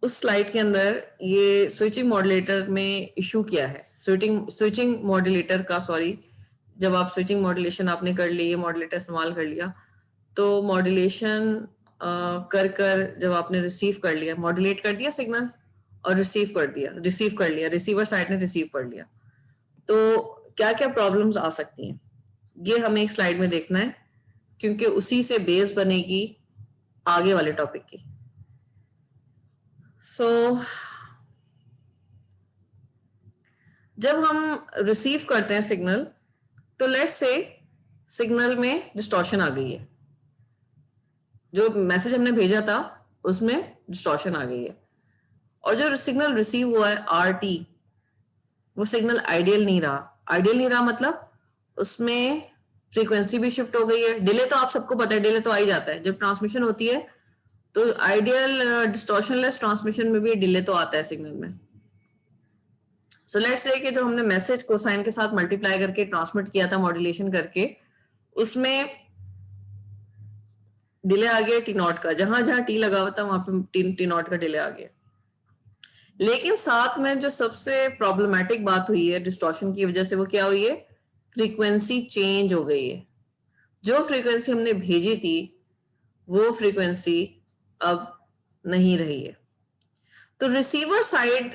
उस स्लाइड के अंदर ये स्विचिंग मॉड्यूलेटर में इशू क्या है, स्विचिंग मॉड्यूलेटर का, सॉरी, जब आप स्विचिंग मॉड्यूलेशन आपने कर ली, ये मॉड्यूलेटर इस्तेमाल कर लिया, तो मॉड्यूलेशन कर कर जब आपने रिसीव कर लिया, मॉड्यूलेट कर दिया सिग्नल और रिसीव कर लिया, रिसीवर साइड ने रिसीव कर लिया, तो क्या क्या प्रॉब्लम्स आ सकती हैं ये हमें एक स्लाइड में देखना है, क्योंकि उसी से बेस बनेगी आगे वाले टॉपिक की। जब हम रिसीव करते हैं सिग्नल, तो लेट्स से सिग्नल में डिस्टॉर्शन आ गई है, जो मैसेज हमने भेजा था उसमें डिस्टॉर्शन आ गई है, और जो सिग्नल रिसीव हुआ है आरटी, वो सिग्नल आइडियल नहीं रहा मतलब उसमें फ्रीक्वेंसी भी शिफ्ट हो गई है। डिले तो आप सबको पता है, डिले तो आ ही जाता है जब ट्रांसमिशन होती है, तो आइडियल डिस्टॉर्शनलेस ट्रांसमिशन में भी डिले तो आता है सिग्नल में। सो लेट्स से कि जो हमने मैसेज कोसाइन के साथ मल्टीप्लाई करके ट्रांसमिट किया था मॉड्यूलेशन करके, उसमें डिले आ गया टी नॉट का, जहां जहां टी लगा हुआ था वहां पे टी नॉट का डिले आ गया। लेकिन साथ में जो सबसे प्रॉब्लमेटिक बात हुई है डिस्टॉर्शन की वजह से, वो क्या हुई है, फ्रीक्वेंसी चेंज हो गई है। जो फ्रीक्वेंसी हमने भेजी थी वो फ्रीक्वेंसी अब नहीं रही है। तो रिसीवर साइड,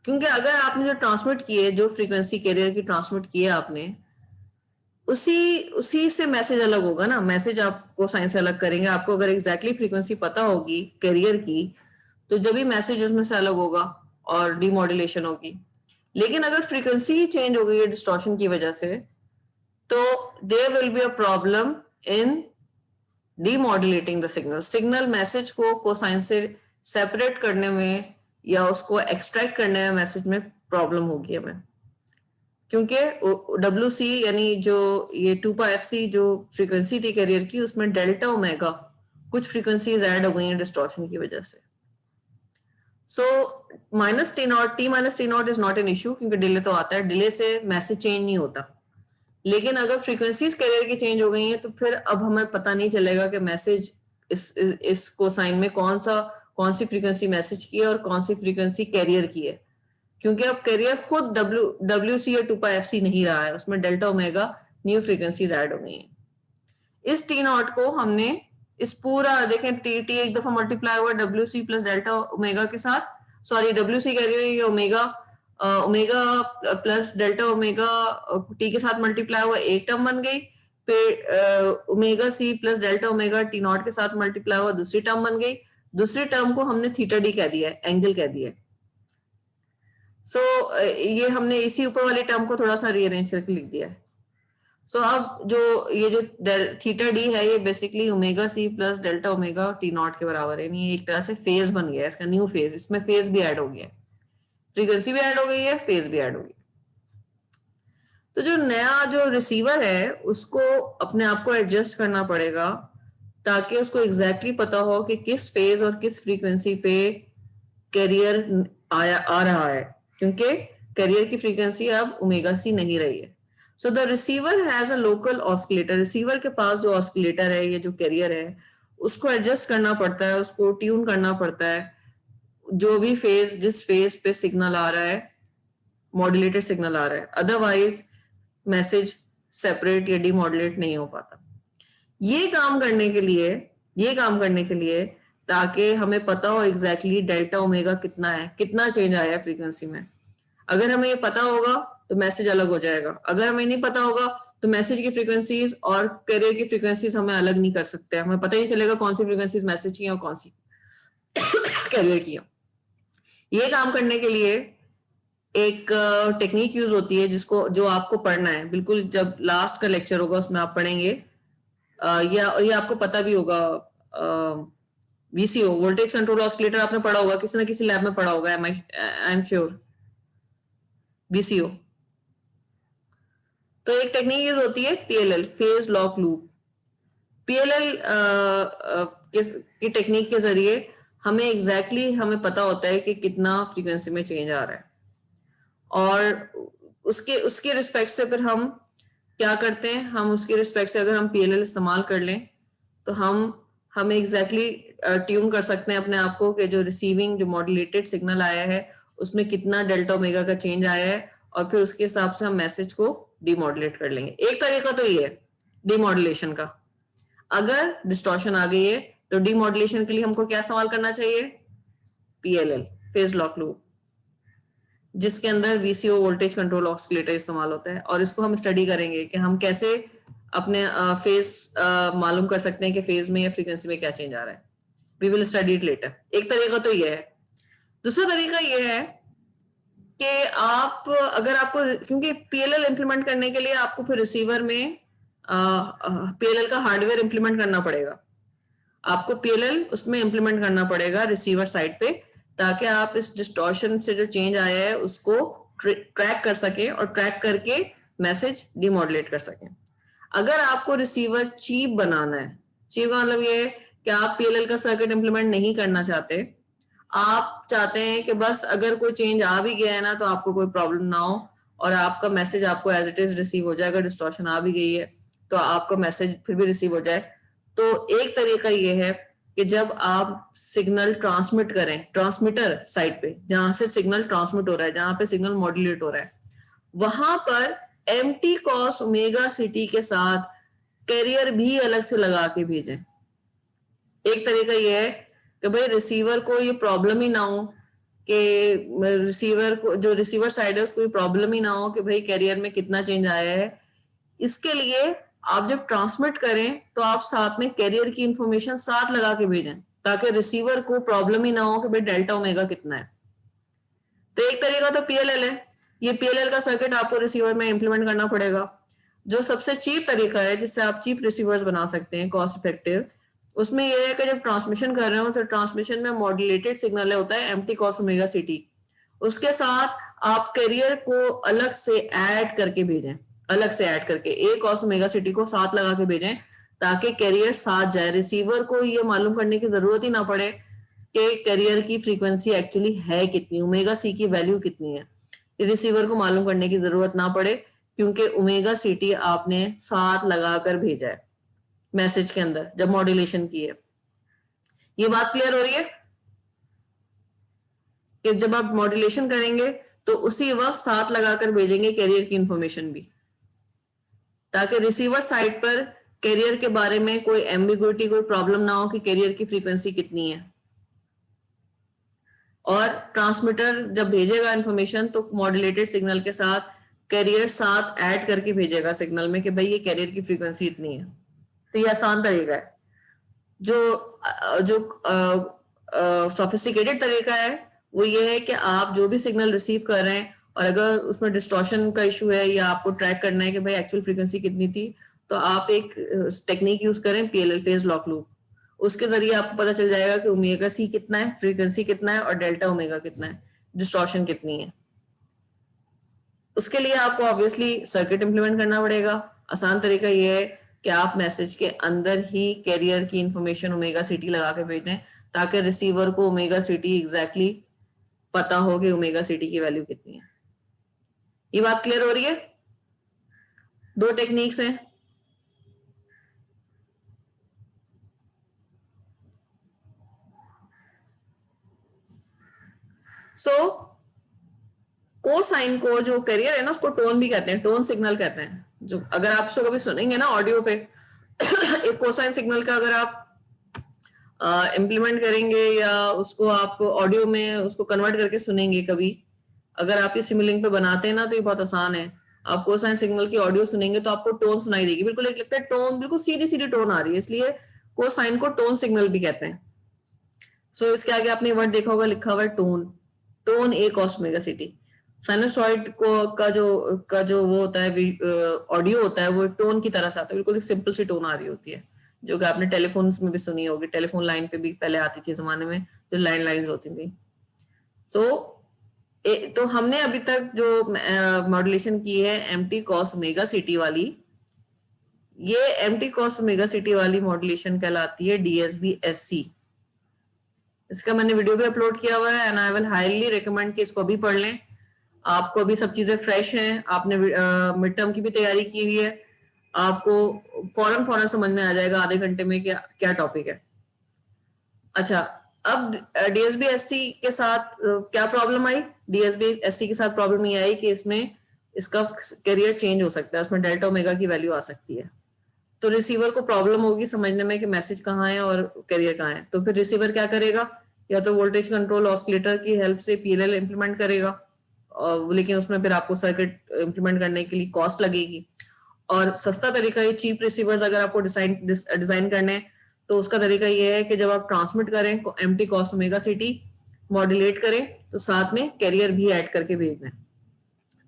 क्योंकि अगर आपने जो ट्रांसमिट किए, जो फ्रीक्वेंसी कैरियर की ट्रांसमिट की है आपने, उसी से मैसेज अलग होगा ना, मैसेज आपको साइन से अलग करेंगे। आपको अगर एग्जैक्टली फ्रीक्वेंसी पता होगी कैरियर की, तो जब भी मैसेज उसमें से अलग होगा और डीमॉड्यूलेशन होगी। लेकिन अगर फ्रीक्वेंसी ही चेंज हो गई है डिस्टॉर्शन की वजह से, तो there will be a problem in demodulating the signal message को कोसाइन से सेपरेट करने में या उसको एक्सट्रैक्ट करने में मैसेज में प्रॉब्लम होगी हमें, क्योंकि WC यानी जो ये 2πfc जो फ्रीक्वेंसी थी कैरियर की, उसमें डेल्टा ओमेगा कुछ फ्रीक्वेंसीज ऐड हो गई हैं डिस्टॉर्शन की वजह से। So minus T not is not an issue, क्योंकि डिले तो आता है, डिले से मैसेज चेंज नहीं होता। लेकिन अगर फ्रीक्वेंसीज कैरियर की चेंज हो गई हैं, तो फिर अब हमें पता नहीं चलेगा कि मैसेज इस कोसाइन में कौन सी फ्रीक्वेंसी मैसेज की है और कौन सी फ्रीक्वेंसी कैरियर की है, क्योंकि अब कैरियर खुद WC या 2πfc नहीं रहा है, उसमें delta omega new frequencies add हो गई हैं। इस टी नॉट को हमने इस पूरा देखें, टी एक दफा मल्टीप्लाई हुआ WC प्लस डेल्टा ओमेगा के साथ, सॉरी WC कह रही है, omega plus delta omega T के साथ मल्टीप्लाई हुआ, एक टर्म बन गई। फिर omega C plus delta omega T naught के साथ मल्टीप्लाई हुआ, दूसरी टर्म बन गई। दूसरी टर्म को हमने थीटा डी कह दिया है, एंगल कह दिया है। सो ये हमने इसी ऊपर वाली टर्म को थोड़ा सा रीअरेंज करके लिख दिया है। सो अब जो ये जो थीटा डी है, ये basically omega C plus delta omega T naught के बराबर है, यानी एक तरह से फेज बन गया है इसका, न्यू फेज, इसमें फेज भी ऐड हो गया है, फ्रीक्वेंसी भी ऐड हो गई है, फेज भी ऐड हो गई। तो जो नया जो रिसीवर है उसको अपने आप को एडजस्ट करना पड़ेगा, ताकि उसको एग्जैक्टली पता हो कि किस फेज और किस फ्रीक्वेंसी पे कैरियर आ रहा है, क्योंकि कैरियर की फ्रीक्वेंसी अब ओमेगा सी नहीं रही है। So the receiver has a local oscillator, receiver के पास जो ऑस्किलेटर है, ये जो कैरियर है, उसको एडजस्ट करना पड़ता है, उसको ट्यून करना पड़ता है, जो भी फेज, जिस फेज पे सिग्नल आ रहा है, मॉड्यूलेटेड सिग्नल आ रहा है, अदरवाइज मैसेज सेपरेट या डीमॉड्यूलेट नहीं हो पाता। ये काम करने के लिए ताकि हमें पता हो एग्जैक्टली डेल्टा ओमेगा कितना है, कितना चेंज आया है फ्रीक्वेंसी में। अगर हमें ये पता होगा तो मैसेज अलग हो जाएगा, अगर हमें नहीं पता होगा तो मैसेज की फ्रीक्वेंसीज और कैरियर की फ्रीक्वेंसीज हमें अलग नहीं कर सकते, हमें पता ही नहीं चलेगा कौन सी फ्रीक्वेंसीज मैसेज की और कौन सी कैरियर की। ये काम करने के लिए एक टेक्निक यूज होती है, जिसको जो आपको पढ़ना है, बिल्कुल जब लास्ट का लेक्चर होगा उसमें आप पढ़ेंगे, या ये आपको पता भी होगा। VCO, वोल्टेज कंट्रोल ऑस्किलेटर, आपने पढ़ा होगा, किसी ना किसी लैब में पढ़ा होगा, आई एम श्योर। VCO, तो एक टेक्निक यूज होती है PLL, phase lock loop. PLL की टेक्निक के जरिए हमें एग्जैक्टली हमें पता होता है कि कितना फ्रीक्वेंसी में चेंज आ रहा है, और उसके रिस्पेक्ट से फिर हम क्या करते हैं, हम उसके रिस्पेक्ट से अगर हम PLL इस्तेमाल कर लें, तो हमें एग्जैक्टली ट्यून कर सकते हैं अपने आप को कि जो रिसीविंग जो मॉड्यूलेटेड सिग्नल आया है उसमें कितना डेल्टा ओमेगा का चेंज आया है, और फिर उसके हिसाब से हम मैसेज को डीमॉड्यूलेट कर लेंगे। एक तरीका तो ये है डीमॉड्यूलेशन का। अगर डिस्टॉर्शन आ गई है तो डीमॉड्यूलेशन के लिए हमको क्या इस्तेमाल करना चाहिए? पीएलएल, फेज लॉक लूप, जिसके अंदर वीसीओ वोल्टेज कंट्रोल ऑसिलेटर इस्तेमाल होता है। और इसको हम स्टडी करेंगे कि हम कैसे अपने फेज मालूम कर सकते हैं कि फेज में या फ्रीक्वेंसी में क्या चेंज आ रहा है। We will study it later. एक तरीका तो ये है। दूसरा तरीका ये है कि आप अगर आपको, क्योंकि पीएलएल इंप्लीमेंट करने के लिए आपको फिर रिसीवर में पीएलएल का हार्डवेयर इंप्लीमेंट करना पड़ेगा। आपको पीएलएल उसमें इंप्लीमेंट करना पड़ेगा रिसीवर साइड पे, ताकि आप इस डिस्टॉर्शन से जो चेंज आया है उसको ट्रैक कर सके और ट्रैक करके मैसेज डिमॉड्यूलेट कर सकें। अगर आपको रिसीवर चीप बनाना है, चीप का मतलब ये है कि आप पीएलएल का सर्किट इंप्लीमेंट नहीं करना चाहते, आप चाहते हैं कि बस अगर कोई चेंज आ भी गया है ना तो आपको कोई प्रॉब्लम ना हो और आपका मैसेज आपको एज इट इज रिसीव हो जाए। अगर डिस्टॉर्शन आ भी गई है तो आपका मैसेज फिर भी रिसीव हो जाए। तो एक तरीका ये है कि जब आप सिग्नल ट्रांसमिट करें ट्रांसमीटर साइड पे, जहां से सिग्नल ट्रांसमिट हो रहा है, जहां पे सिग्नल मॉड्यूलेट हो रहा है, वहां पर एमटी कॉस ओमेगा सिटी के साथ कैरियर भी अलग से लगा के भेजें। एक तरीका ये है कि भाई रिसीवर को ये प्रॉब्लम ही ना हो कि रिसीवर को, जो रिसीवर साइड है उसको ये प्रॉब्लम ही ना हो कि भाई कैरियर में कितना चेंज आया है। इसके लिए आप जब ट्रांसमिट करें तो आप साथ में कैरियर की इंफॉर्मेशन साथ लगा के भेजें, ताकि रिसीवर को प्रॉब्लम ही ना हो कि भाई डेल्टा ओमेगा कितना है। तो एक तरीका तो पीएलएल है। ये पीएलएल का सर्किट आपको रिसीवर में इंप्लीमेंट करना पड़ेगा। जो सबसे चीप तरीका है जिससे आप चीप रिसीवर्स बना सकते हैं, कॉस्ट इफेक्टिव, उसमें यह है कि जब ट्रांसमिशन कर रहे हो तो ट्रांसमिशन में मॉड्यूलेटेड सिग्नल होता है एम्प्टी कॉस ओमेगा सिटी, उसके साथ आप कैरियर को अलग से ऐड करके भेजें, अलग से ऐड करके ए कॉस ओमेगा सिटी को साथ लगा के भेजें, ताकि कैरियर साथ जाए। रिसीवर को ये मालूम करने की जरूरत ही ना पड़े कि कैरियर की फ्रीक्वेंसी एक्चुअली है कितनी, ओमेगा सी की वैल्यू कितनी है। रिसीवर को मालूम करने की जरूरत ना पड़े, क्योंकि ओमेगा सिटी आपने साथ लगाकर भेजा है मैसेज के अंदर जब मॉड्यूलेशन की है। ये बात क्लियर हो रही है कि जब आप मॉड्यूलेशन करेंगे तो उसी वक्त साथ लगाकर भेजेंगे कैरियर की इंफॉर्मेशन भी, ताकि रिसीवर साइड पर कैरियर के बारे में कोई एम्बिग्युइटी, कोई प्रॉब्लम ना हो कि कैरियर की फ्रीक्वेंसी कितनी है। और ट्रांसमीटर जब भेजेगा इंफॉर्मेशन तो मॉड्यूलेटेड सिग्नल के साथ कैरियर साथ ऐड करके भेजेगा सिग्नल में कि भाई ये कैरियर की फ्रीक्वेंसी इतनी है। तो ये आसान तरीका है। जो सोफिस्टिकेटेड तरीका है वो ये है कि आप जो भी सिग्नल रिसीव कर रहे हैं और अगर उसमें डिस्टॉर्शन का इशू है या आपको ट्रैक करना है कि भाई एक्चुअल फ्रीक्वेंसी कितनी थी, तो आप एक टेक्निक यूज करें पीएलएल, फेज लॉक लूप। उसके जरिए आपको पता चल जाएगा कि ओमेगा सी कितना है, फ्रीक्वेंसी कितना है और डेल्टा ओमेगा कितना है, डिस्टॉर्शन कितनी है। उसके लिए आपको ऑब्वियसली सर्किट इंप्लीमेंट करना पड़ेगा। आसान तरीका ये है कि आप मैसेज के अंदर ही कैरियर की इंफॉर्मेशन ओमेगा सिटी लगा के भेज दें, ताकि रिसीवर को ओमेगा सिटी एग्जैक्टली पता हो कि ओमेगा सिटी की वैल्यू कितनी है। ये बात क्लियर हो रही है? दो टेक्निक्स हैं। सो कोसाइन को, जो कैरियर है ना, उसको टोन भी कहते हैं, टोन सिग्नल कहते हैं। जो अगर आप उसको कभी सुनेंगे ना ऑडियो पे एक कोसाइन सिग्नल का अगर आप इम्प्लीमेंट करेंगे या उसको आप ऑडियो में उसको कन्वर्ट करके सुनेंगे कभी, अगर आप ये सिमुलिंक पे बनाते हैं ना तो ये बहुत आसान है। आप कोसाइन सिग्नल की ऑडियो सुनेंगे तो आपको टोन सुनाई देगी, बिल्कुल एक लगता है टोन, बिल्कुल सीधी सीधी टोन आ रही है, इसलिए कोसाइन को टोन सिग्नल भी कहते हैं। सो इसके आगे आपने वर्ड देखा होगा लिखा हुआ है टोन, टोन ए कॉस ओमेगा सिटी। साइनसॉइड को का जो वो होता है ऑडियो होता है, वो टोन की तरह से आता है, बिल्कुल एक सिंपल सी टोन आ रही होती है, जो कि आपने टेलीफोन में भी सुनी होगी। टेलीफोन लाइन पे भी पहले आती थी जमाने में, जो लैंड लाइन्स होती थी। तो हमने अभी तक जो मॉड्यूलेशन की है एम्प्टी कॉस ओमेगा सिटी वाली, ये एम्प्टी कॉस ओमेगा सिटी वाली मॉड्यूलेशन कहलाती है डीएसबी एससी। इसका मैंने वीडियो भी अपलोड किया हुआ है and I will highly recommend कि इसको भी पढ़ लें। आपको अभी सब चीजें फ्रेश हैं, आपने मिड टर्म की भी तैयारी की हुई है, आपको फौरन समझ में आ जाएगा आधे घंटे में क्या क्या टॉपिक है। अच्छा, अब डीएसबी-एससी के साथ क्या प्रॉब्लम आई? डीएसबी-एससी के साथ प्रॉब्लम ये आई कि इसमें इसका कैरियर चेंज हो सकता है, उसमें डेल्टा ओमेगा की वैल्यू आ सकती है। तो रिसीवर को प्रॉब्लम होगी समझने में कि मैसेज कहाँ है और कैरियर कहाँ है। तो फिर रिसीवर क्या करेगा? या तो वोल्टेज कंट्रोल ऑसिलेटर की हेल्प से पीएलएल इंप्लीमेंट करेगा, और लेकिन उसमें फिर आपको सर्किट इंप्लीमेंट करने के लिए कॉस्ट लगेगी। और सस्ता तरीका ये चीप रिसीवर्स अगर आपको डिजाइन करने हैं तो उसका तरीका ये है कि जब आप ट्रांसमिट करें empty cos omega city modulate करें तो साथ में कैरियर भी ऐड करके भेज दें,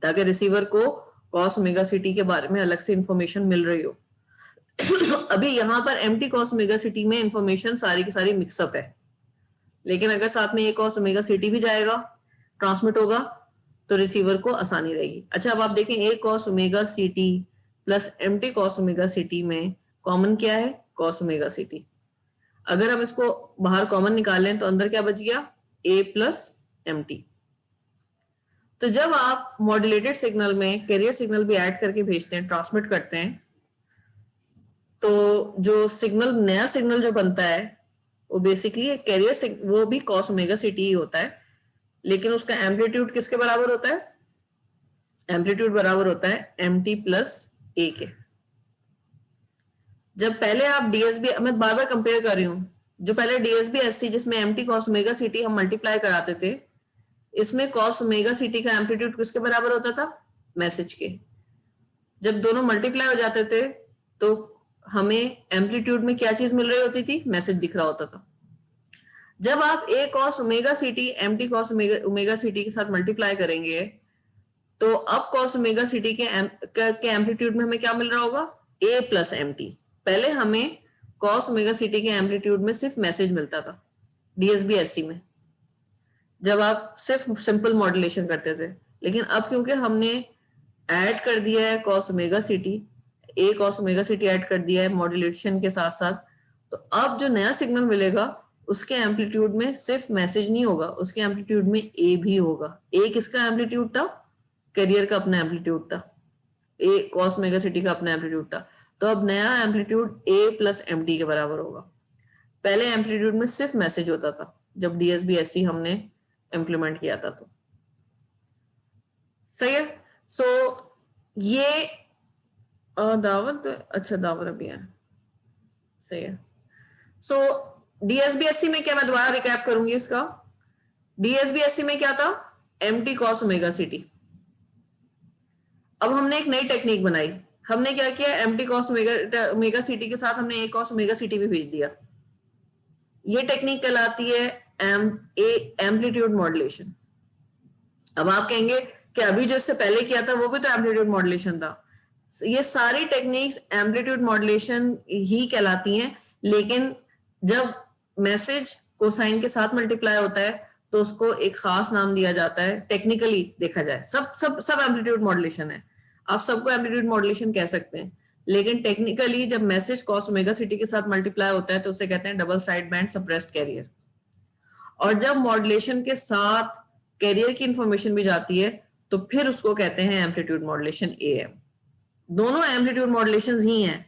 ताकि रिसीवर को कॉस ओमेगा सिटी के बारे में अलग से इंफॉर्मेशन मिल रही हो। अभी यहाँ पर एम्प्टी कॉस ओमेगा सिटी में इंफॉर्मेशन सारी की सारी मिक्सअप है, लेकिन अगर साथ में एक कॉस ओमेगा सिटी भी जाएगा, ट्रांसमिट होगा, तो रिसीवर को आसानी रहेगी। अच्छा, अब आप देखें एक cos omega city plus empty cos omega city में कॉमन क्या है? Cos omega city. अगर हम इसको बाहर कॉमन निकालें तो अंदर क्या बच गया? ए प्लस एम्प्टी। तो जब आप मॉड्यूलेटेड सिग्नल में कैरियर सिग्नल भी ऐड करके भेजते हैं, ट्रांसमिट करते हैं, तो जो सिग्नल नया सिग्नल जो बनता है वो बेसिकली कैरियर वो भी कॉस ओमेगा सिटी ही होता है, लेकिन उसका एम्पलीट्यूड किसके बराबर होता है? एम्पलीट्यूड बराबर होता है एमटी प्लस ए के। जब पहले आप डीएसबी, मैं बार बार कंपेयर कर रही हूं, जो पहले डीएसबी एससी जिसमें एमटी कॉस ओमेगा सिटी हम मल्टीप्लाई कराते थे, इसमें कॉस ओमेगा सिटी का एम्पलीट्यूड किसके बराबर होता था? मैसेज के। जब दोनों मल्टीप्लाई हो जाते थे तो हमें एम्पलीट्यूड में क्या चीज मिल रही होती थी? मैसेज दिख रहा होता था। जब आप A cos omega c t m t cos omega c t के साथ मल्टीप्लाई करेंगे तो अब कॉस ओमेगा सिटी के एम्पलीट्यूड में हमें क्या मिल रहा होगा? A plus m t. पहले हमें कॉस ओमेगा सिटी के एम्पलीट्यूड में सिर्फ मैसेज मिलता था डीएसबी एससी में, जब आप सिर्फ सिंपल मॉड्यूलेशन करते थे। लेकिन अब क्योंकि हमने ऐड कर दिया है कॉस ओमेगा सिटी, ए कॉस ओमेगा सिटी ऐड कर दिया है मॉड्यूलेशन के साथ साथ, तो अब जो नया सिग्नल मिलेगा उसके एम्पलीट्यूड में सिर्फ मैसेज नहीं होगा, उसके एम्पलीट्यूड में ए भी होगा। ए किसका एम्पलीट्यूड था? कैरियर का अपना एम्पलीट्यूड था। ए कॉस ओमेगा सिटी का अपना एम्पलीट्यूड था। तो अब नया एम्पलीट्यूड ए प्लस एमटी के बराबर होगा। पहले एम्पलीट्यूड में सिर्फ मैसेज होता था जब डीएसबी एससी हमने इंप्लीमेंट किया था। तो सही है। सो ये दावत, अच्छा दावत अभी है, सही है। सो डीएसबीएससी में क्या, मैं दोबारा रिकैप करूंगी इसका। डीएसबीएससी में क्या था? MT cos omega city. अब हमने एक नई टेक्निक बनाई, हमने क्या किया? एमटी कॉस ओमेगा सिटी के साथ हमने ए कॉस ओमेगा सिटी भी भेज दिया। ये टेक्निक कहलाती है एम्पलीट्यूड मॉड्यूलेशन। अब आप कहेंगे कि अभी जो इससे पहले किया था वो भी तो एम्पलीट्यूड मॉड्यूलेशन था। ये सारी टेक्निक्स एम्पलीट्यूड मॉड्यूलेशन ही कहलाती हैं, लेकिन जब मैसेज कोसाइन के साथ मल्टीप्लाई होता है तो उसको एक खास नाम दिया जाता है। टेक्निकली देखा जाए सब सब सब एम्पलीट्यूड मॉड्यूलेशन है, आप सबको एम्पलीट्यूड मॉड्यूलेशन कह सकते हैं, लेकिन टेक्निकली जब मैसेज कॉस ओमेगा सिटी के साथ मल्टीप्लाई होता है तो उसे कहते हैं double side band suppressed carrier. और जब मॉड्यूलेशन के साथ कैरियर की इंफॉर्मेशन भी जाती है तो फिर उसको कहते हैं एम्पलीट्यूड मॉड्यूलेशन एएम। दोनों एम्पलीट्यूड मॉड्यूलेशन ही हैं,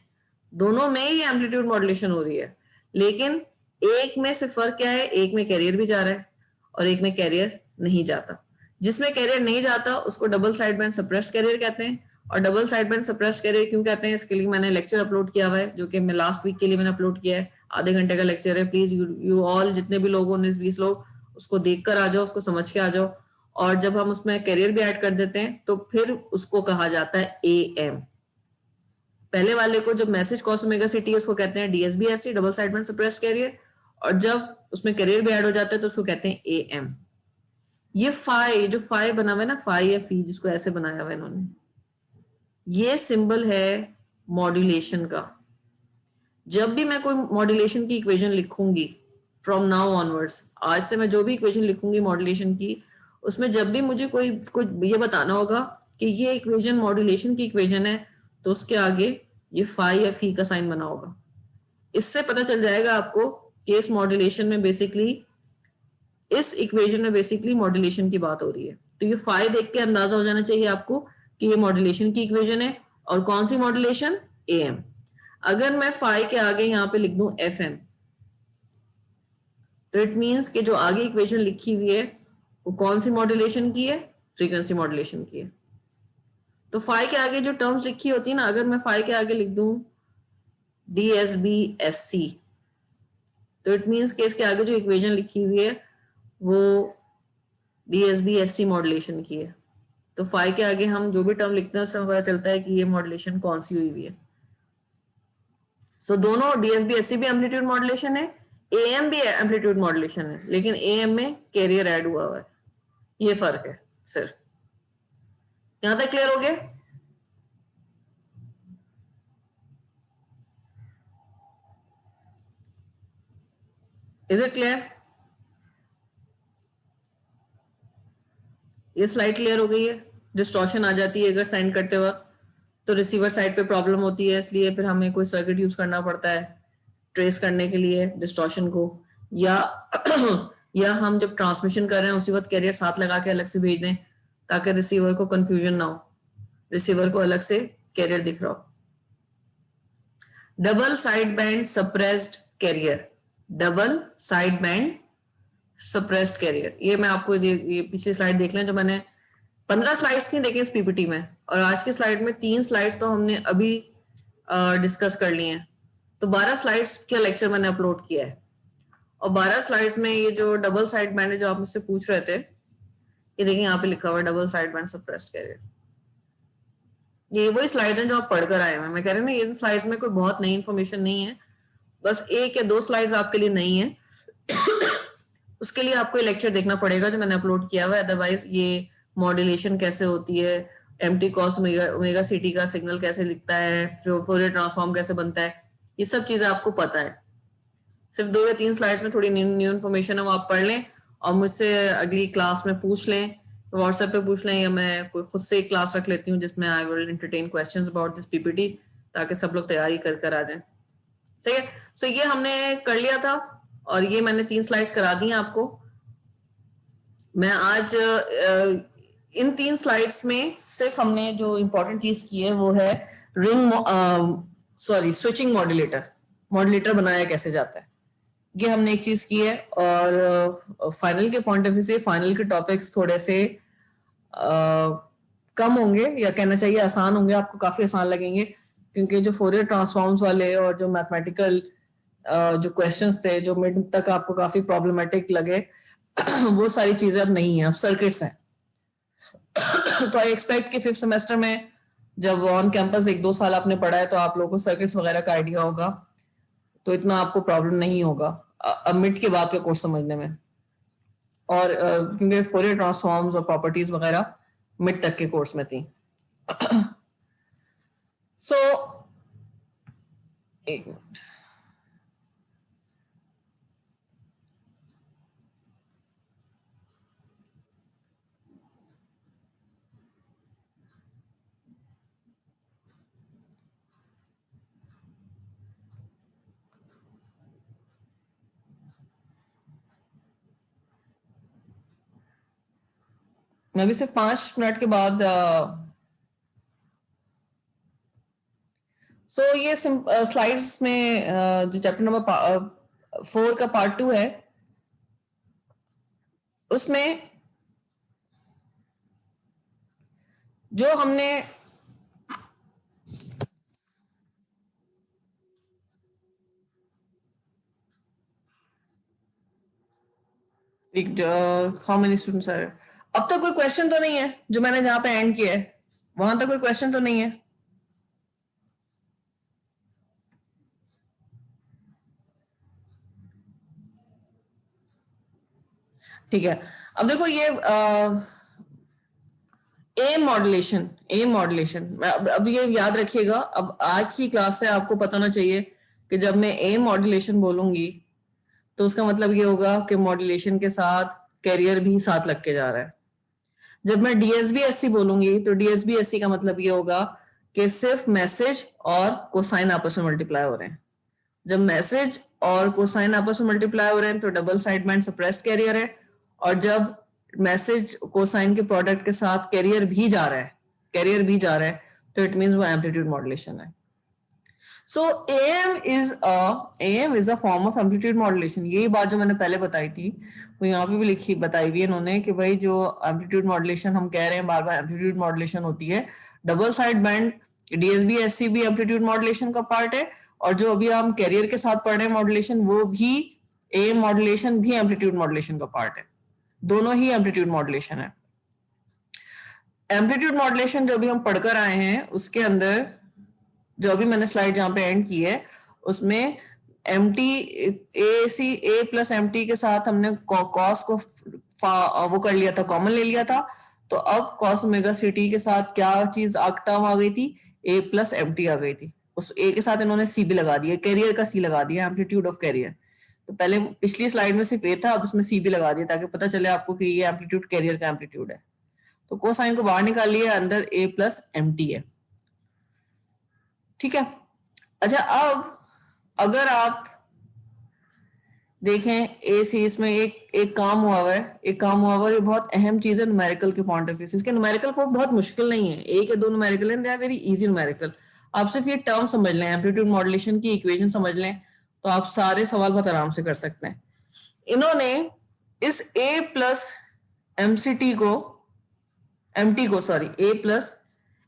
दोनों में ही एम्पलीट्यूड मॉड्यूलेशन हो रही है, लेकिन एक में से फर्क क्या है? एक में कैरियर भी जा रहा है और एक में कैरियर नहीं जाता। जिसमें कैरियर नहीं जाता उसको double side band suppressed career कहते हैं। और double side band suppressed career क्यों कहते हैं, इसके लिए मैंने लेक्चर अपलोड किया हुआ है, जो कि मैं लास्ट वीक के लिए मैंने अपलोड किया है। आधे घंटे का लेक्चर है, प्लीज यू ऑल जितने भी लोग 19-20 लोग उसको देख कर आ जाओ, उसको समझ के आ जाओ। और जब हम उसमें कैरियर भी ऐड कर देते हैं तो फिर उसको कहा जाता है एएम। पहले वाले को जब मैसेज कॉस ओमेगा सिटी उसको कहते हैं DSBSC double side band suppressed carrier, और जब उसमें कैरियर भी ऐड हो जाता है तो उसको कहते हैं एएम। ये फाई जो फाई बना हुआ है ना, फाई या फी जिसको ऐसे बनाया हुआ है इन्होंने, ये सिंबल है मॉड्यूलेशन का। जब भी मैं कोई मॉड्यूलेशन की इक्वेशन लिखूंगी फ्रॉम नाउ ऑनवर्ड्स, आज से मैं जो भी इक्वेशन लिखूंगी मॉड्यूलेशन की, उसमें जब भी मुझे कोई ये बताना होगा कि ये इक्वेशन मॉड्यूलेशन की इक्वेशन है तो उसके आगे ये फाई या फी का साइन बना होगा। इससे पता चल जाएगा आपको कि इस मॉड्यूलेशन में बेसिकली, इस इक्वेशन में बेसिकली मॉड्यूलेशन की बात हो रही है। तो ये फाई देख के अंदाजा हो जाना चाहिए आपको कि ये मॉड्यूलेशन की इक्वेशन है। और कौन सी मॉड्यूलेशन? एएम। अगर मैं फाई के आगे यहाँ पे लिख दूं एफ एम, तो इट मीन्स कि जो आगे इक्वेशन लिखी हुई है वो कौन सी मॉड्यूलेशन की है, फ्रीक्वेंसी मॉड्यूलेशन की है। तो फाई के आगे जो टर्म्स लिखी होती है ना, अगर मैं फाई के आगे लिख दूं DSB-SC, तो इट मीन्स कि इसके आगे जो इक्वेशन लिखी हुई है वो DSB-SC मॉड्यूलेशन की है। तो फाई के आगे हम जो भी टर्म लिखते हैं उससे पता चलता है कि ये मॉड्यूलेशन कौन सी हुई हुई है। सो दोनों DSB-SC भी एम्पलीट्यूड मॉड्यूलेशन है, AM भी एम्पलीट्यूड मॉड्यूलेशन है, लेकिन AM में कैरियर ऐड हुआ हुआ है, ये फर्क है सिर्फ। यहां तक क्लियर हो गया? Is it clear? ये स्लाइड क्लियर हो गई है? डिस्टॉर्शन आ जाती है अगर साइन करते वक्त, तो रिसीवर साइड पे प्रॉब्लम होती है, इसलिए फिर हमें कोई सर्किट यूज करना पड़ता है ट्रेस करने के लिए डिस्टॉर्शन को, या या हम जब ट्रांसमिशन कर रहे हैं उसी वक्त कैरियर साथ लगा के अलग से भेज दें ताकि रिसीवर को कंफ्यूजन ना हो, रिसीवर को अलग से कैरियर दिख रहा हो। Double side band suppressed career, double side band suppressed career, ये मैं आपको ये पिछली स्लाइड देख लें जो मैंने 15 स्लाइड्स थी देखें इस पीपीटी में, और आज के स्लाइड में 3 स्लाइड्स तो हमने अभी डिस्कस कर लिए हैं, तो 12 स्लाइड्स का लेक्चर मैंने अपलोड किया है, और 12 स्लाइड्स में ये जो डबल साइड बैंड है जो आप मुझसे पूछ रहे थे, ये देखिए यहाँ पे लिखा हुआ है double side band suppressed career. ये वही स्लाइड्स हैं जो आप पढ़कर आए हैं। मैं कह रही हूँ ना ये स्लाइड्स में कोई बहुत नई इन्फॉर्मेशन नहीं है, बस 1 या 2 स्लाइड्स आपके लिए नहीं है उसके लिए आपको ये लेक्चर देखना पड़ेगा जो मैंने अपलोड किया हुआ है, अदरवाइज ये मॉड्यूलेशन कैसे होती है, एम्प्टी कॉस ओमेगा सीटी का सिग्नल कैसे लिखता है, फोरियर ट्रांसफॉर्म कैसे बनता है, ये सब चीजें आपको पता है। सिर्फ 2 या 3 स्लाइड्स में थोड़ी न्यू इन्फॉर्मेशन है, वो आप पढ़ लें और मुझसे अगली क्लास में पूछ लें, व्हाट्सएप पे पूछ लें, या मैं कोई खुद से एक क्लास रख लेती हूँ जिसमें I will entertain questions about this PPT, ताकि सब लोग तैयारी कर आ जाएं। सही है? सो ये हमने कर लिया था और ये मैंने 3 स्लाइड्स करा दी हैं आपको। मैं आज इन 3 स्लाइड्स में सिर्फ हमने जो इम्पोर्टेंट चीज की है वो है स्विचिंग मॉड्यूलेटर बनाया कैसे जाता है, ये हमने एक चीज की है। और फाइनल के पॉइंट ऑफ व्यू से फाइनल के टॉपिक्स थोड़े से कम होंगे, या कहना चाहिए आसान होंगे, आपको काफी आसान लगेंगे, क्योंकि जो फोरियर ट्रांसफॉर्म्स वाले और जो मैथमेटिकल जो क्वेश्चंस थे जो मिड तक आपको काफी प्रॉब्लमेटिक लगे वो सारी चीजें अब नहीं है, अब सर्किट्स हैं। तो आई एक्सपेक्ट कि 5th सेमेस्टर में जब ऑन कैंपस 1-2 साल आपने पढ़ा है तो आप लोगों को सर्किट्स वगैरह का आइडिया होगा, तो इतना आपको प्रॉब्लम नहीं होगा अब मिड के बाद का कोर्स समझने में। और क्योंकि फोरियर ट्रांसफॉर्म्स और प्रॉपर्टीज वगैरह मिड तक के कोर्स में थी। सो एक मिनट, मैं भी सिर्फ 5 मिनट के बाद ये स्लाइड्स में जो चैप्टर नंबर 4 का पार्ट 2 है उसमें जो हमने हाउ मेनी स्टूडेंट्स आर, अब तक कोई क्वेश्चन तो नहीं है जो मैंने जहां पे एंड किया है, वहां तक कोई क्वेश्चन तो नहीं है? ठीक है, अब देखो ये एम मॉड्यूलेशन अब ये याद रखिएगा, अब आज की क्लास से आपको पता होना चाहिए कि जब मैं एम मॉड्यूलेशन बोलूंगी तो उसका मतलब ये होगा कि मॉड्यूलेशन के साथ कैरियर भी साथ लग के जा रहा है। जब मैं DSB-SC बोलूंगी तो DSB-SC का मतलब ये होगा कि सिर्फ मैसेज और कोसाइन आपस में मल्टीप्लाई हो रहे हैं। जब मैसेज और कोसाइन आपस में मल्टीप्लाई हो रहे हैं तो double side band suppressed career है, और जब मैसेज कोसाइन के प्रोडक्ट के साथ कैरियर भी जा रहा है तो इट मींस वो एम्पलीट्यूड मॉड्यूलेशन है। सो AM is a form of amplitude modulation. यही बात जो मैंने पहले बताई थी वो यहाँ पे भी लिखी बताई हुई है इन्होंने कि भाई जो एम्पलीट्यूड मॉड्यूलेशन हम कह रहे हैं बार बार एम्पलीट्यूड मॉड्यूलेशन होती है, double side band DSB SC भी एम्पलीट्यूड मॉड्यूलेशन का पार्ट है, और जो अभी हम कैरियर के साथ पढ़ रहे हैं मॉड्यूलेशन वो भी AM मॉड्यूलेशन भी एम्पलीट्यूड मॉड्यूलेशन का पार्ट है, दोनों ही एम्पलीट्यूड मॉड्यूलेशन है। एम्पलीट्यूड मॉड्यूलेशन जो भी हम पढ़कर आए हैं उसके अंदर जो अभी मैंने स्लाइड जहां पे एंड की है उसमें MT AC A plus MT के साथ हमने कॉस को वो कर लिया था, कॉमन ले लिया था, तो अब कॉस ओमेगा CT के साथ क्या चीज टर्म आ गई थी, A प्लस MT आ गई थी। उस A के साथ इन्होंने C भी लगा दिया, कैरियर का C लगा दिया, एम्पलीट्यूड ऑफ कैरियर। तो पहले पिछली स्लाइड में सिर्फ A था, अब उसमें C भी लगा दिया ताकि पता चले आपको कि ये एम्पलीट्यूड कैरियर का एम्पलीट्यूड है। तो कोसाइन को बाहर निकाल लिया, अंदर A प्लस MT है, ठीक है। अच्छा, अब अगर आप देखें AC इसमें एक काम हुआ हुआ है, ये बहुत अहम चीज है न्यूमेरिकल के पॉइंट ऑफ व्यू से। इसके न्यूमेरिकल बहुत मुश्किल नहीं है, एक या दो न्यूमेरिकल है, they are very easy numerical. आप सिर्फ ये टर्म समझ लें, एम्पलीट्यूड मॉड्यूलेशन की इक्वेशन समझ लें, तो आप सारे सवाल बहुत आराम से कर सकते हैं। इन्होंने इस A प्लस MT को sorry A plus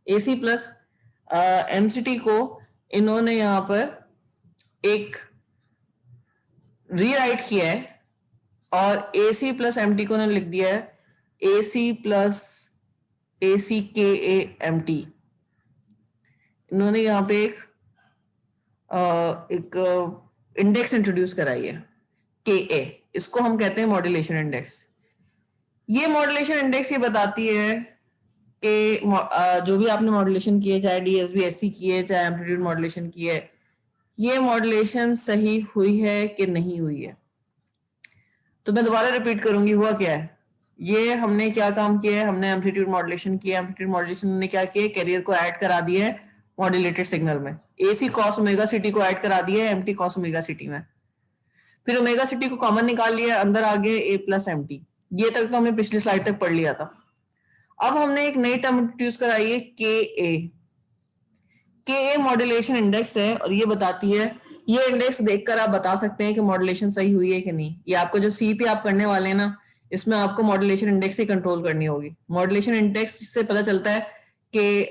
AC plus MCT को इन्होंने यहां पर एक रीराइट किया है, और AC प्लस MT को उन्होंने लिख दिया है AC प्लस ACKAMT। इन्होंने यहां पे एक इंडेक्स इंट्रोड्यूस कराई है KA, इसको हम कहते हैं मॉड्यूलेशन इंडेक्स। ये मॉड्यूलेशन इंडेक्स ये बताती है कि जो भी आपने मॉड्यूलेशन किए, चाहे DSB SC किए, चाहे एम्पलीट्यूड मॉड्यूलेशन किए, ये मॉड्यूलेशन सही हुई है कि नहीं हुई है। तो मैं दोबारा रिपीट करूंगी, हुआ क्या है, ये हमने क्या काम किया है, हमने एम्पलीट्यूड मॉड्यूलेशन किया। एम्पलीट्यूड मॉड्यूलेशन ने क्या किया, कैरियर को ऐड करा दिया है मॉड्यूलेटेड सिग्नल में, AC cos ओमेगा CT को ऐड करा दिया है MT cos ओमेगा CT में, फिर ओमेगा CT को कॉमन निकाल लिया, अंदर आ गए A प्लस MT। ये तक तो हमने पिछली स्लाइड तक पढ़ लिया था। अब हमने एक नई टर्म इंट्रोड्यूस कराई है KA मॉड्यूलेशन इंडेक्स है, और ये बताती है, ये इंडेक्स देखकर आप बता सकते हैं कि मॉड्यूलेशन सही हुई है कि नहीं। ये आपको जो C पे आप करने वाले हैं ना, इसमें आपको मॉड्यूलेशन इंडेक्स ही कंट्रोल करनी होगी। मॉड्यूलेशन इंडेक्स से पता चलता है कि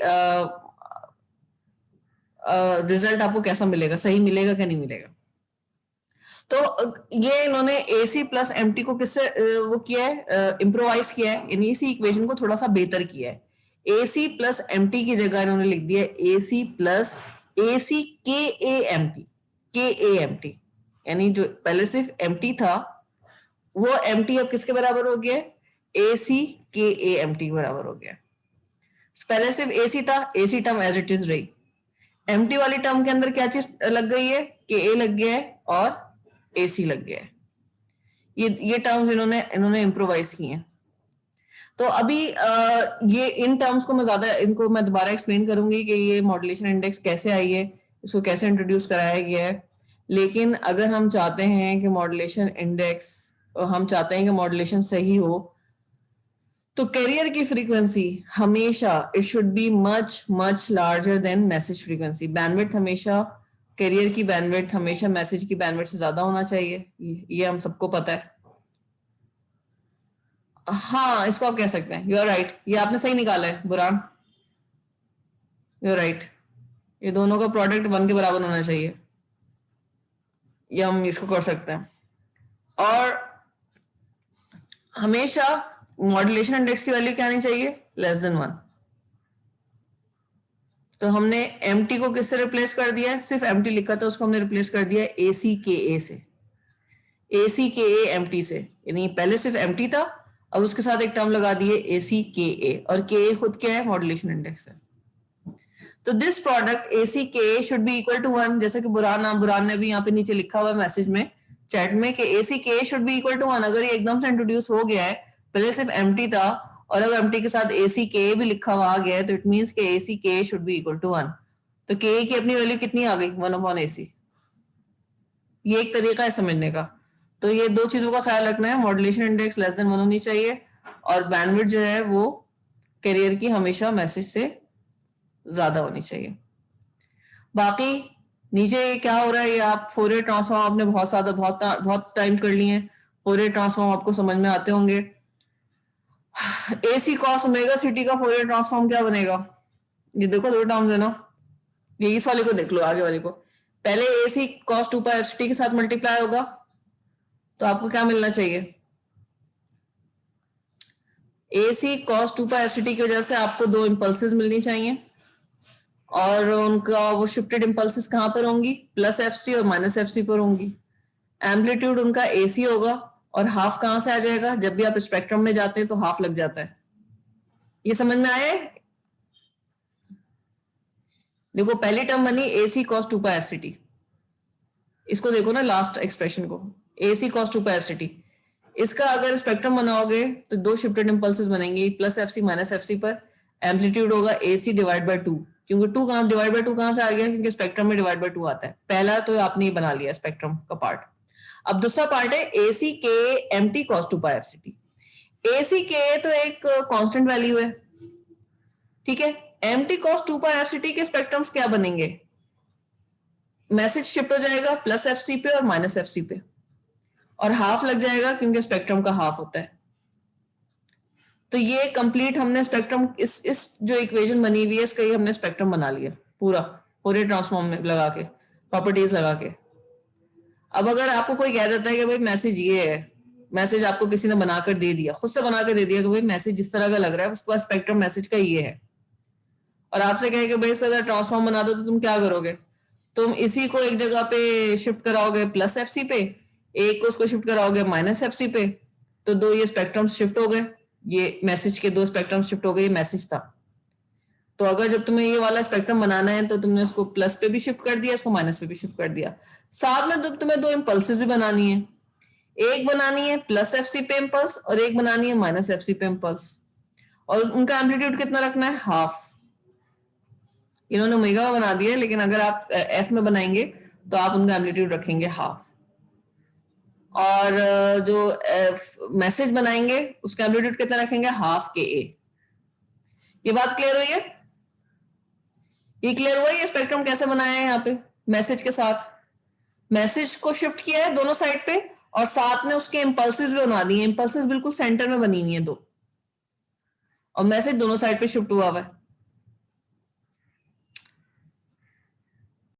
रिजल्ट आपको कैसा मिलेगा, सही मिलेगा क्या नहीं मिलेगा। तो ये इन्होंने AC प्लस MT को किससे वो किया है, इम्प्रोवाइज किया है, यानी इसी इक्वेशन को थोड़ा सा बेहतर किया है। AC प्लस MT की जगह इन्होंने लिख दिया AC प्लस KAMT, यानी जो पहले सिर्फ MT था वो MT अब किसके बराबर हो गया, ACKAMT के बराबर हो गया। पहले सिर्फ AC था, AC term as it is रही, MT वाली टर्म के अंदर क्या चीज लग गई है, KA लग गया है और AC लग गया है। ये टर्म्स इन्होंने इम्प्रोवाइज किए हैं। तो अभी ये इन टर्म्स को इनको मैं दोबारा एक्सप्लेन करूंगी कि ये मॉड्यूलेशन इंडेक्स कैसे आई है, इसको कैसे इंट्रोड्यूस कराया गया है। लेकिन अगर हम चाहते हैं कि मॉड्यूलेशन सही हो, तो कैरियर की फ्रीक्वेंसी हमेशा it should be much larger than message frequency. Bandwidth हमेशा, कैरियर की बैंडविड्थ हमेशा मैसेज की बैंडविड्थ से ज्यादा होना चाहिए, ये हम सबको पता है। हाँ, इसको आप कह सकते हैं, यू आर राइट, ये आपने सही निकाला है बुरान, यू आर राइट। ये दोनों का प्रोडक्ट 1 के बराबर होना चाहिए, ये हम इसको कर सकते हैं। और हमेशा मॉड्यूलेशन इंडेक्स की वैल्यू क्या आनी चाहिए, लेस देन 1। तो हमने MT को किससे रिप्लेस कर दिया है, सिर्फ MT लिखा था, उसको हमने रिप्लेस कर दिया ACKA से, ACKAMT से, यानी पहले सिर्फ MT था, अब उसके साथ एक टर्म लगा दिए ACKA, और KA खुद क्या है, मॉड्यूलेशन इंडेक्स है। तो this product ACKA should be equal to 1, जैसे कि बुरान ने भी यहाँ पे नीचे लिखा हुआ है मैसेज में, चैट में, कि ACKA should be equal to 1। अगर ये एकदम से इंट्रोड्यूस हो गया है, पहले सिर्फ MT था और अब MT के साथ ACKA भी लिखा हुआ आ गया है, तो इट मींस कि ACKA should be equal to 1। तो KA की अपनी वैल्यू कितनी आ गई, 1/AC। ये एक तरीका है समझने का। तो ये दो चीजों का ख्याल रखना है, मॉड्यूलेशन इंडेक्स लेस देन 1 होनी चाहिए, और बैंडविड्थ जो है वो कैरियर की हमेशा मैसेज से ज्यादा होनी चाहिए। बाकी नीचे क्या हो रहा है, ये आप फोरियर ट्रांसफॉर्म आपने बहुत टाइम कर लिए हैं, फोरियर ट्रांसफॉर्म आपको समझ में आते होंगे। AC cos ओमेगा CT का फोरियर ट्रांसफॉर्म क्या बनेगा, ये देखो दो टर्म्स है ना, ये इस वाले को देख लो, आगे वाले को। पहले AC cos 2 पाई FCT के साथ मल्टीप्लाई होगा, तो आपको क्या मिलना चाहिए, AC cos 2 पाई FCT की वजह से आपको दो इंपल्सेस मिलनी चाहिए, और उनका वो शिफ्टेड इंपल्सेस कहां पर होंगी, प्लस FC और माइनस FC पर होंगी। एम्पलीट्यूड उनका AC होगा, और हाफ कहां से आ जाएगा, जब भी आप स्पेक्ट्रम में जाते हैं तो हाफ लग जाता है। ये समझ में आया? देखो पहली टर्म बनी AC cos 2 पाई FCT, इसको देखो ना लास्ट एक्सप्रेशन को, AC cos 2 पाई FCT, इसका अगर स्पेक्ट्रम बनाओगे तो दो शिफ्टेड इंपल्सेस बनेंगे, प्लस FC माइनस FC पर। एम्पलीट्यूड होगा AC डिवाइड बाय 2, क्योंकि 2 कहां डिवाइड बाय 2 कहां से आ गया, क्योंकि स्पेक्ट्रम में डिवाइड बाय 2 आता है। पहला तो आपने बना लिया स्पेक्ट्रम का पार्ट। अब दूसरा पार्ट है AC K MT cos 2 पाई FCT। AC K तो एक कांस्टेंट वैल्यू है, ठीक है। MT cos 2 पाई FCT के स्पेक्ट्रम्स क्या बनेंगे, मैसेज शिफ्ट हो जाएगा प्लस FC पे और माइनस FC पे, और हाफ लग जाएगा क्योंकि स्पेक्ट्रम का हाफ होता है। तो ये कंप्लीट हमने स्पेक्ट्रम, इस जो इक्वेशन बनी हुई है इसका ही हमने स्पेक्ट्रम बना लिया पूरा, फोरियर ट्रांसफॉर्म में लगा के, प्रॉपर्टीज लगा के। अब अगर आपको कोई कह देता है कि भाई मैसेज ये है, मैसेज आपको किसी ने बनाकर दे दिया, खुद से बनाकर दे दिया कि भाई मैसेज जिस तरह का लग रहा है उसका स्पेक्ट्रम मैसेज का ये है, और आपसे कहे कि भाई इसका ट्रांसफॉर्म बना दो, तो तुम क्या करोगे, तुम इसी को एक जगह पे शिफ्ट कराओगे प्लस FC पे, एक को उसको शिफ्ट कराओगे माइनस FC पे, तो दो ये स्पेक्ट्रम शिफ्ट हो गए, ये मैसेज के दो स्पेक्ट्रम शिफ्ट हो गए, ये मैसेज था। तो अगर जब तुम्हें ये वाला स्पेक्ट्रम बनाना है तो तुमने उसको प्लस पे भी शिफ्ट कर दिया, इसको माइनस पे भी शिफ्ट कर दिया। साथ में तुम्हें दो इंपल्सेस भी बनानी है, एक बनानी है प्लस FC पे इम्पल्स और एक बनानी है माइनस FC पे इम्पल्स, और उनका एम्पलीट्यूड कितना रखना है, हाफ। इन्होंने ओमेगा बना दिया, लेकिन अगर आप F में बनाएंगे तो आप उनका एम्पलीट्यूड रखेंगे हाफ, और जो मैसेज बनाएंगे उसका एम्पलीट्यूड कितना रखेंगे, हाफ KA। ये बात क्लियर हुई है? ये क्लियर हुआ ये स्पेक्ट्रम कैसे बनाया है, यहाँ पे मैसेज के साथ मैसेज को शिफ्ट किया है दोनों साइड पे, और साथ में उसके इंपल्सेस भी बना दिए, इंपल्सेस बिल्कुल सेंटर में बनी हुई है दो, और मैसेज दोनों साइड पे शिफ्ट हुआ हुआ है।